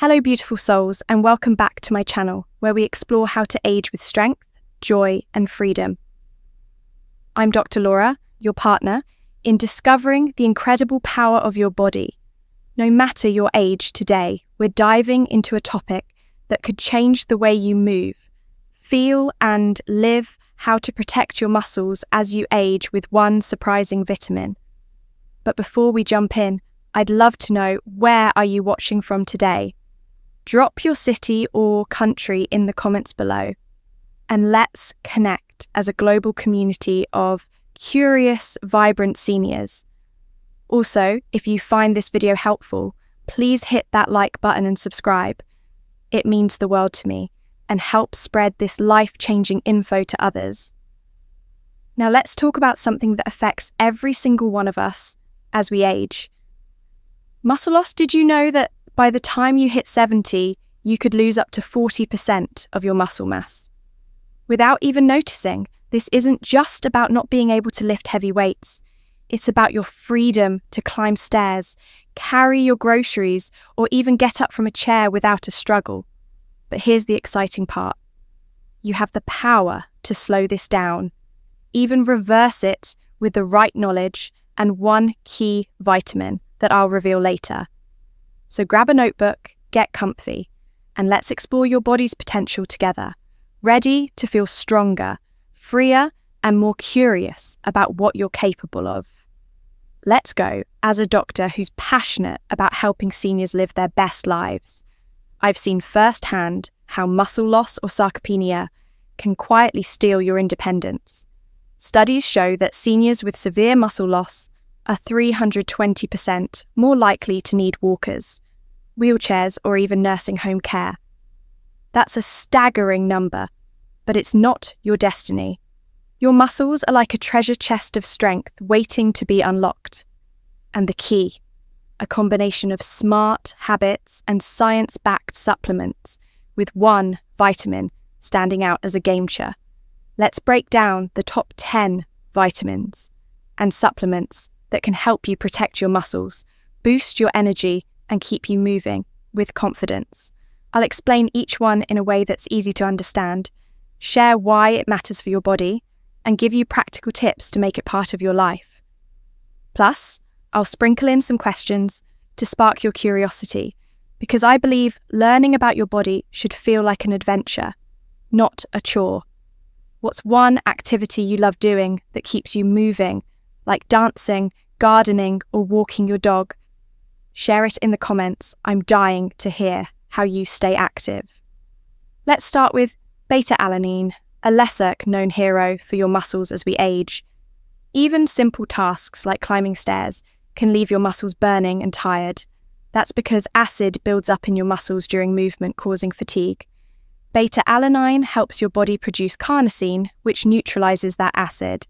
Hello, beautiful souls, and welcome back to my channel, where we explore how to age with strength, joy, and freedom. I'm Dr. Laura, your partner, in discovering the incredible power of your body. No matter your age today, we're diving into a topic that could change the way you move, feel, and live, how to protect your muscles as you age with one surprising vitamin. But before we jump in, I'd love to know, where are you watching from today? Drop your city or country in the comments below, and let's connect as a global community of curious, vibrant seniors. Also, if you find this video helpful, please hit that like button and subscribe. It means the world to me and helps spread this life-changing info to others. Now let's talk about something that affects every single one of us as we age. Muscle loss. Did you know that by the time you hit 70, you could lose up to 40% of your muscle mass? Without even noticing, this isn't just about not being able to lift heavy weights. It's about your freedom to climb stairs, carry your groceries, or even get up from a chair without a struggle. But here's the exciting part. You have the power to slow this down, even reverse it with the right knowledge and one key vitamin that I'll reveal later. So grab a notebook, get comfy, and let's explore your body's potential together, ready to feel stronger, freer, and more curious about what you're capable of. Let's go. As a doctor who's passionate about helping seniors live their best lives, I've seen firsthand how muscle loss or sarcopenia can quietly steal your independence. Studies show that seniors with severe muscle loss are 320% more likely to need walkers, wheelchairs, or even nursing home care. That's a staggering number, but it's not your destiny. Your muscles are like a treasure chest of strength waiting to be unlocked. And the key, a combination of smart habits and science-backed supplements, with one vitamin standing out as a game-changer. Let's break down the top 10 vitamins and supplements that can help you protect your muscles, boost your energy, and keep you moving with confidence. I'll explain each one in a way that's easy to understand, share why it matters for your body, and give you practical tips to make it part of your life. Plus, I'll sprinkle in some questions to spark your curiosity, because I believe learning about your body should feel like an adventure, not a chore. What's one activity you love doing that keeps you moving, like dancing, gardening, or walking your dog? Share it in the comments. I'm dying to hear how you stay active. Let's start with beta-alanine, a lesser-known hero for your muscles as we age. Even simple tasks like climbing stairs can leave your muscles burning and tired. That's because acid builds up in your muscles during movement, causing fatigue. Beta-alanine helps your body produce carnosine, which neutralizes that acid,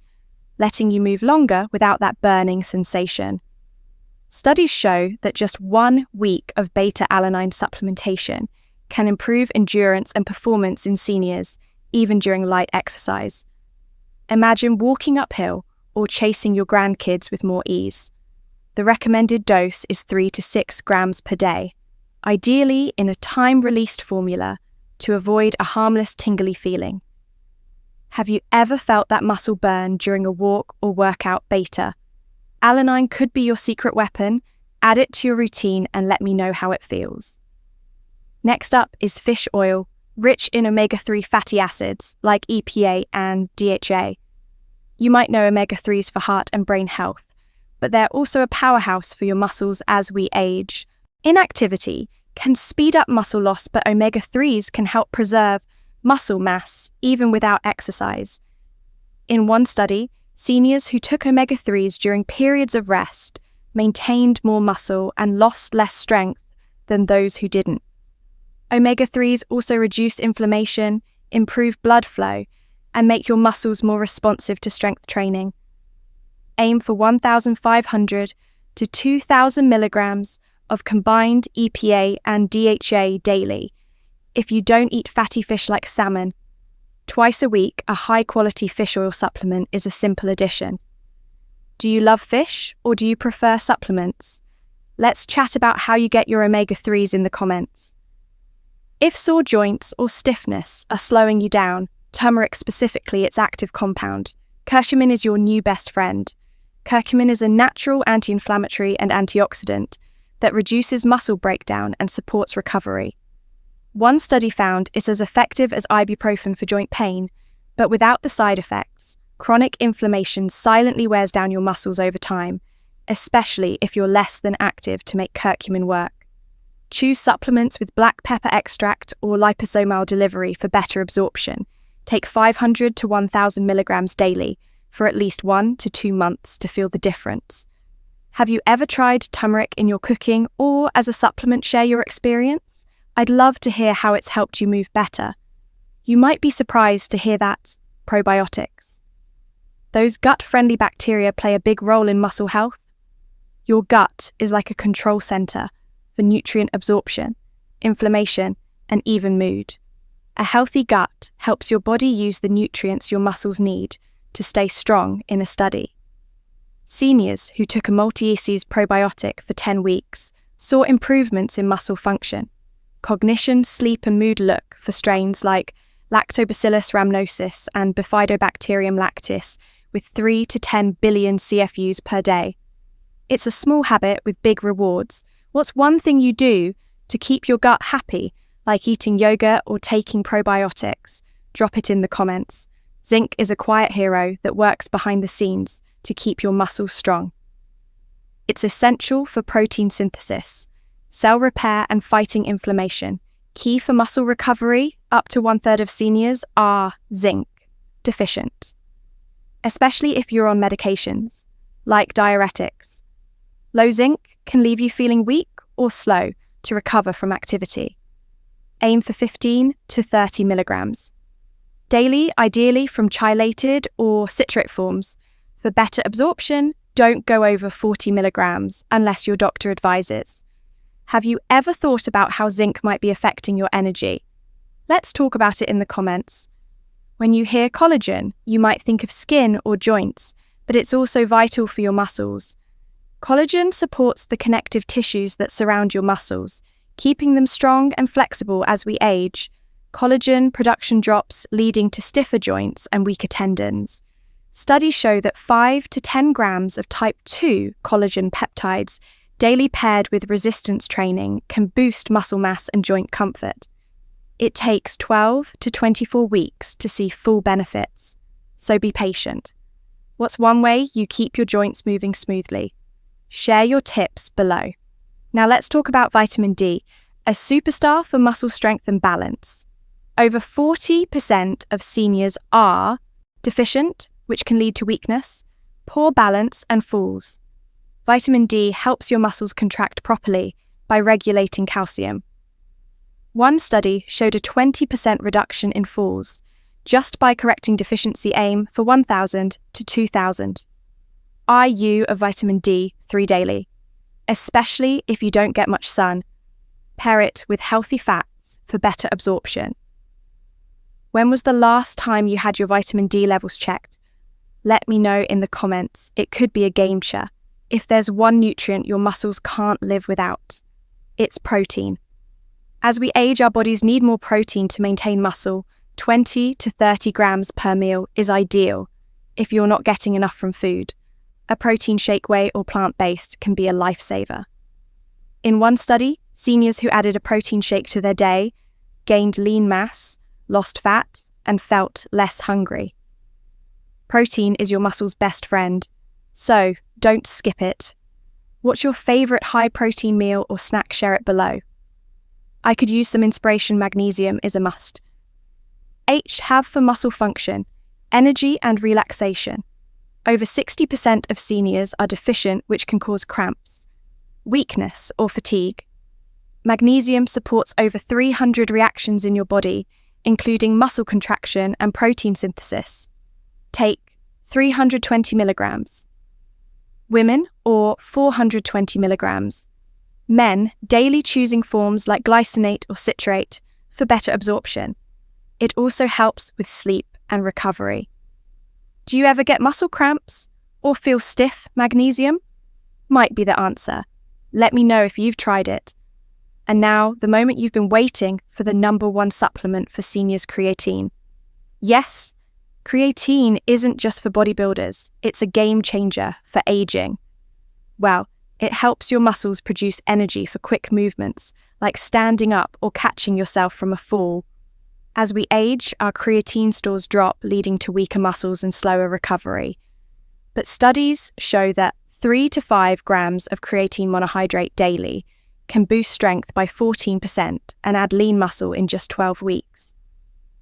letting you move longer without that burning sensation. Studies show that just 1 week of beta-alanine supplementation can improve endurance and performance in seniors, even during light exercise. Imagine walking uphill or chasing your grandkids with more ease. The recommended dose is 3 to 6 grams per day, ideally in a time-released formula to avoid a harmless tingly feeling. Have you ever felt that muscle burn during a walk or workout? Beta-alanine could be your secret weapon. Add it to your routine and let me know how it feels. Next up is fish oil, rich in omega-3 fatty acids like EPA and DHA. You might know omega-3s for heart and brain health, but they're also a powerhouse for your muscles as we age. Inactivity can speed up muscle loss, but omega-3s can help preserve muscle mass even without exercise. In one study, seniors who took omega-3s during periods of rest maintained more muscle and lost less strength than those who didn't. Omega-3s also reduce inflammation, improve blood flow, and make your muscles more responsive to strength training. Aim for 1,500 to 2,000 milligrams of combined EPA and DHA daily. If you don't eat fatty fish like salmon, twice a week, a high-quality fish oil supplement is a simple addition. Do you love fish or do you prefer supplements? Let's chat about how you get your omega-3s in the comments. If sore joints or stiffness are slowing you down, turmeric specifically its active compound, curcumin is your new best friend. Curcumin is a natural anti-inflammatory and antioxidant that reduces muscle breakdown and supports recovery. One study found it's as effective as ibuprofen for joint pain, but without the side effects. Chronic inflammation silently wears down your muscles over time, especially if you're less than active to make curcumin work. Choose supplements with black pepper extract or liposomal delivery for better absorption. Take 500 to 1,000 milligrams daily for at least 1 to 2 months to feel the difference. Have you ever tried turmeric in your cooking or as a supplement? Share your experience. I'd love to hear how it's helped you move better. You might be surprised to hear that probiotics. Those gut-friendly bacteria play a big role in muscle health. Your gut is like a control center for nutrient absorption, inflammation, and even mood. A healthy gut helps your body use the nutrients your muscles need to stay strong in a study. Seniors who took a multi-species probiotic for 10 weeks saw improvements in muscle function, cognition, sleep, and mood. Look for strains like Lactobacillus rhamnosus and Bifidobacterium lactis with 3 to 10 billion CFUs per day. It's a small habit with big rewards. What's one thing you do to keep your gut happy, like eating yogurt or taking probiotics? Drop it in the comments. Zinc is a quiet hero that works behind the scenes to keep your muscles strong. It's essential for protein synthesis, cell repair, and fighting inflammation. Key for muscle recovery, up to 1/3 of seniors are zinc deficient, especially if you're on medications, like diuretics. Low zinc can leave you feeling weak or slow to recover from activity. Aim for 15 to 30 milligrams. Daily, ideally from chelated or citrate forms. For better absorption, don't go over 40 milligrams unless your doctor advises. Have you ever thought about how zinc might be affecting your energy? Let's talk about it in the comments. When you hear collagen, you might think of skin or joints, but it's also vital for your muscles. Collagen supports the connective tissues that surround your muscles, keeping them strong and flexible as we age. Collagen production drops, leading to stiffer joints and weaker tendons. Studies show that 5 to 10 grams of type 2 collagen peptides daily paired with resistance training can boost muscle mass and joint comfort. It takes 12 to 24 weeks to see full benefits, so be patient. What's one way you keep your joints moving smoothly? Share your tips below. Now let's talk about vitamin D, a superstar for muscle strength and balance. Over 40% of seniors are deficient, which can lead to weakness, poor balance, and falls. Vitamin D helps your muscles contract properly by regulating calcium. One study showed a 20% reduction in falls just by correcting deficiency. Aim for 1,000 to 2,000 IU of vitamin D3 daily, especially if you don't get much sun. Pair it with healthy fats for better absorption. When was the last time you had your vitamin D levels checked? Let me know in the comments. It could be a game changer. If there's one nutrient your muscles can't live without, it's protein. As we age, our bodies need more protein to maintain muscle. 20 to 30 grams per meal is ideal if you're not getting enough from food. A protein shake, whey or plant-based, can be a lifesaver. In one study, seniors who added a protein shake to their day gained lean mass, lost fat, and felt less hungry. Protein is your muscle's best friend, so don't skip it. What's your favorite high-protein meal or snack? Share it below. I could use some inspiration. Magnesium is a must. Have for muscle function, energy, and relaxation. Over 60% of seniors are deficient, which can cause cramps, weakness, or fatigue. Magnesium supports over 300 reactions in your body, including muscle contraction and protein synthesis. Take 320 milligrams. Women, or 420 milligrams. Men, daily, choosing forms like glycinate or citrate for better absorption. It also helps with sleep and recovery. Do you ever get muscle cramps or feel stiff? Magnesium might be the answer. Let me know if you've tried it. And now, the moment you've been waiting for, the number one supplement for seniors, creatine. Yes, creatine isn't just for bodybuilders, it's a game changer for aging. Well, it helps your muscles produce energy for quick movements, like standing up or catching yourself from a fall. As we age, our creatine stores drop, leading to weaker muscles and slower recovery. But studies show that 3 to 5 grams of creatine monohydrate daily can boost strength by 14% and add lean muscle in just 12 weeks.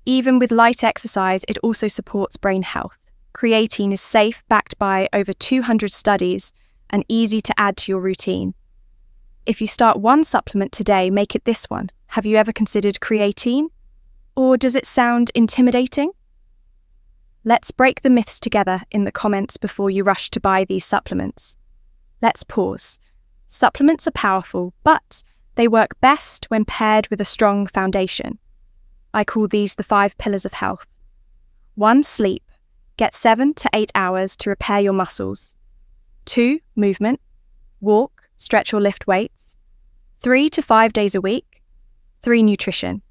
Even with light exercise, it also supports brain health. Creatine is safe, backed by over 200 studies, and easy to add to your routine. If you start one supplement today, make it this one. Have you ever considered creatine? Or does it sound intimidating? Let's break the myths together in the comments before you rush to buy these supplements. Let's pause. Supplements are powerful, but they work best when paired with a strong foundation. I call these the 5 pillars of health. 1. Sleep. Get 7 to 8 hours to repair your muscles. 2. Movement. Walk, stretch or lift weights. 3 to 5 days a week. 3. Nutrition.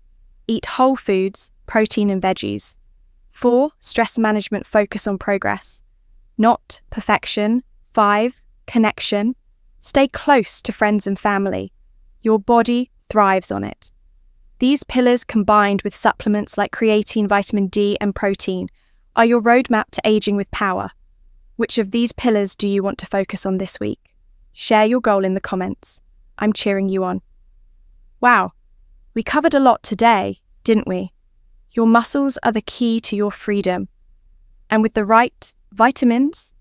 Eat whole foods, protein and veggies. 4. Stress management, focus on progress, not perfection. 5. Connection. Stay close to friends and family. Your body thrives on it. These pillars, combined with supplements like creatine, vitamin D, and protein, are your roadmap to aging with power. Which of these pillars do you want to focus on this week? Share your goal in the comments. I'm cheering you on. Wow, we covered a lot today, didn't we? Your muscles are the key to your freedom. And with the right vitamins,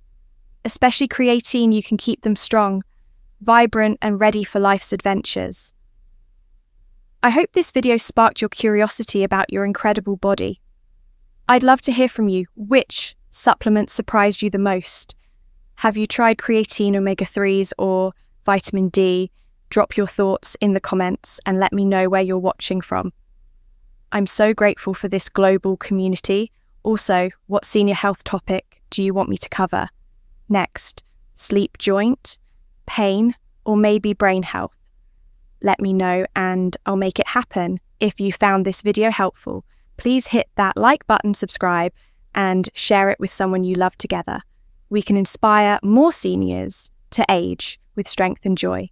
especially creatine, you can keep them strong, vibrant, and ready for life's adventures. I hope this video sparked your curiosity about your incredible body. I'd love to hear from you. Which supplement surprised you the most? Have you tried creatine, omega-3s, or vitamin D? Drop your thoughts in the comments and let me know where you're watching from. I'm so grateful for this global community. Also, what senior health topic do you want me to cover? Next, sleep, joint, pain, or maybe brain health? Let me know and I'll make it happen. If you found this video helpful, please hit that like button, subscribe, and share it with someone you love together. We can inspire more seniors to age with strength and joy.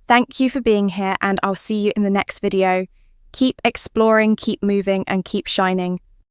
Thank you for being here, and I'll see you in the next video. Keep exploring, keep moving, and keep shining.